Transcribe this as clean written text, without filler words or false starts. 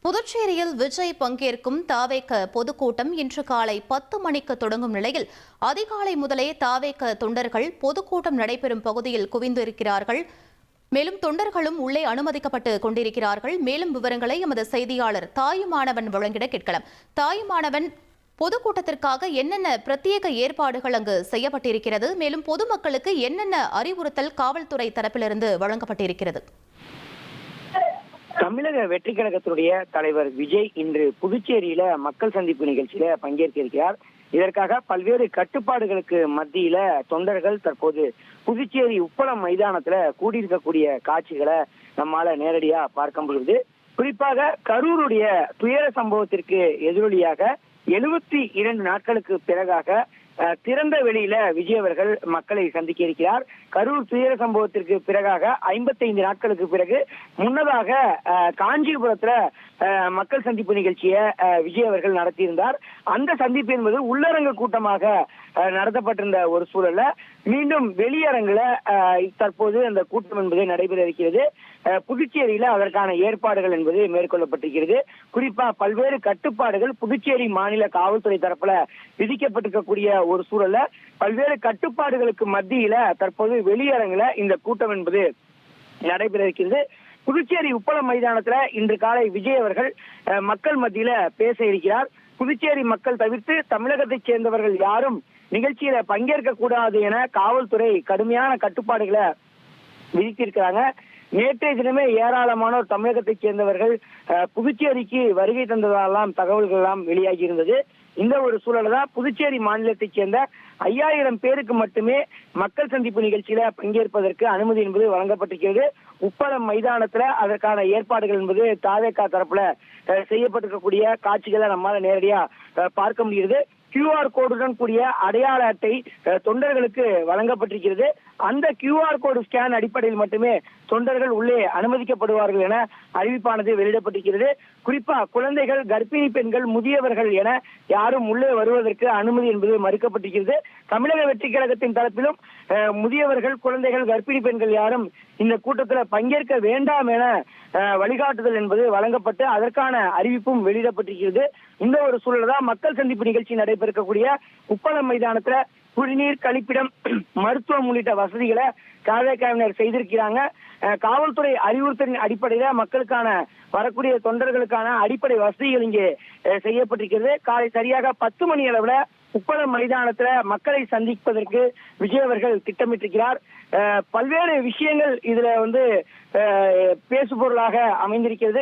புதுச்சேரியில் விஜய் பங்கேற்கும் தாவேக பொதுக்கூட்டம் இன்று காலை 10 மணிக்கு தொடங்கும் நிலையில் அதிகாலை முதலே தாவேக தொண்டர்கள் பொதுக்கூட்டம் நடைபெறும் பகுதியில் குவிந்திருக்கிறார்கள். மேலும் தொண்டர்களும் உள்ளே அனுமதிக்கப்பட்டு கொண்டிருக்கிறார்கள். மேலும் விவரங்களை எமது செய்தியாளர் தாயுமானவன் வழங்கிட கேட்கலாம். தாயுமானவன், பொதுக்கூட்டத்திற்காக என்னென்ன பிரத்யேக ஏற்பாடுகள் அங்கு செய்யப்பட்டிருக்கிறது? மேலும் பொதுமக்களுக்கு என்னென்ன அறிவுறுத்தல் காவல்துறை தரப்பிலிருந்து வழங்கப்பட்டிருக்கிறது? தமிழக வெற்றி கழகத்தினுடைய தலைவர் விஜய் இன்று புதுச்சேரியில மக்கள் சந்திப்பு நிகழ்ச்சியில பங்கேற்க இருக்கிறார். இதற்காக பல்வேறு கட்டுப்பாடுகளுக்கு மத்தியில தொண்டர்கள் தற்போது புதுச்சேரி உப்பளம் மைதானத்துல கூடியிருக்கக்கூடிய காட்சிகளை நம்மால நேரடியா பார்க்க முடியுது. குறிப்பாக கரூருடைய துயர சம்பவத்திற்கு எதிரொலியாக 72 நாட்களுக்கு பிறகாக திறந்த வெளியில விஜய் அவர்கள் மக்களை சந்திக்க இருக்கிறார். கரூர் துயர சம்பவத்திற்கு பிறகாக 55 நாட்களுக்கு பிறகு முன்னதாக காஞ்சிபுரத்துல மக்கள் சந்திப்பு நிகழ்ச்சியை விஜய் அவர்கள் நடத்தியிருந்தார். அந்த சந்திப்பு என்பது உள்ளரங்க கூட்டமாக நடத்தப்பட்டிருந்த ஒரு சூழல்ல மீண்டும் வெளியரங்குல தற்போது அந்த கூட்டம் என்பது நடைபெற இருக்கிறது. புதுச்சேரியில அதற்கான ஏற்பாடுகள் என்பது மேற்கொள்ளப்பட்டிருக்கிறது. குறிப்பா பல்வேறு கட்டுப்பாடுகள் புதுச்சேரி மாநில காவல்துறை தரப்புல விதிக்கப்பட்டிருக்கக்கூடிய ஒரு சூழல்ல பல்வேறு கட்டுப்பாடுகளுக்கு மத்தியில தற்போது வெளியரங்குல இந்த கூட்டம் என்பது நடைபெற இருக்கிறது. புதுச்சேரி உப்பளம் மைதானத்துல இன்று காலை விஜய் அவர்கள் மக்கள் மத்தியில பேச இருக்கிறார். புதுச்சேரி மக்கள் தவிர்த்து தமிழகத்தைச் சேர்ந்தவர்கள் யாரும் நிகழ்ச்சியில பங்கேற்க கூடாது என காவல்துறை கடுமையான கட்டுப்பாடுகளை விதித்திருக்கிறாங்க. நேற்றைய தினமே ஏராளமானோர் தமிழகத்தைச் சேர்ந்தவர்கள் புதுச்சேரிக்கு வருகை தந்ததாலாம் தகவல்கள் எல்லாம் வெளியாகி இருந்தது. இந்த ஒரு சூழல தான் புதுச்சேரி மாநிலத்தைச் சேர்ந்த 5000 பேருக்கு மட்டுமே மக்கள் சந்திப்பு நிகழ்ச்சியில பங்கேற்பதற்கு அனுமதி என்பது வழங்கப்பட்டிருக்கிறது. உப்பளம் மைதானத்துல அதற்கான ஏற்பாடுகள் என்பது தாவேகா தரப்புல செய்யப்பட்டிருக்கக்கூடிய காட்சிகளை நம்மால நேரடியா பார்க்க முடிகிறது. QR கோடுடன் கூடிய அடையாள அட்டை தொண்டர்களுக்கு வழங்கப்பட்டிருக்கிறது. அந்த QR கோடு ஸ்கேன் அடிப்படையில் மட்டுமே தொண்டர்கள் உள்ளே அனுமதிக்கப்படுவார்கள் என அறிவிப்பானது வெளியிடப்பட்டிருக்கிறது. குறிப்பா குழந்தைகள், கர்ப்பிணி பெண்கள், முதியவர்கள் என யாரும் உள்ளே வருவதற்கு அனுமதி என்பது மறுக்கப்பட்டிருக்கிறது. தமிழக வெற்றி கழகத்தின் தரப்பிலும் முதியவர்கள், குழந்தைகள், கர்ப்பிணி பெண்கள் யாரும் இந்த கூட்டத்தில் பங்கேற்க வேண்டாம் என வழிகாட்டுதல் என்பது வழங்கப்பட்டு அதற்கான அறிவிப்பும் வெளியிடப்பட்டிருக்கிறது. இந்த ஒரு சூழல் தான் மக்கள் சந்திப்பு நிகழ்ச்சி நடைபெறக்கூடிய உப்பளம் மைதானத்துல குடிநீர், கழிப்பிடம், மருத்துவம் உள்ளிட்ட வசதிகளை காவல்துறையினர் செய்திருக்கிறாங்க. காவல்துறை அறிவுறுத்தலின் அடிப்படையில மக்களுக்கான வரக்கூடிய தொண்டர்களுக்கான அடிப்படை வசதிகள் இங்கே செய்யப்பட்டிருக்கிறது. காலை சரியாக 10 மணி அளவுல உப்பளம் மைதானத்துல மக்களை சந்திப்பதற்கு விஜய் அவர்கள் திட்டமிட்டிருக்கிறார். பல்வேறு விஷயங்கள் இதுல பேசு பொருளாக அமைந்திருக்கிறது.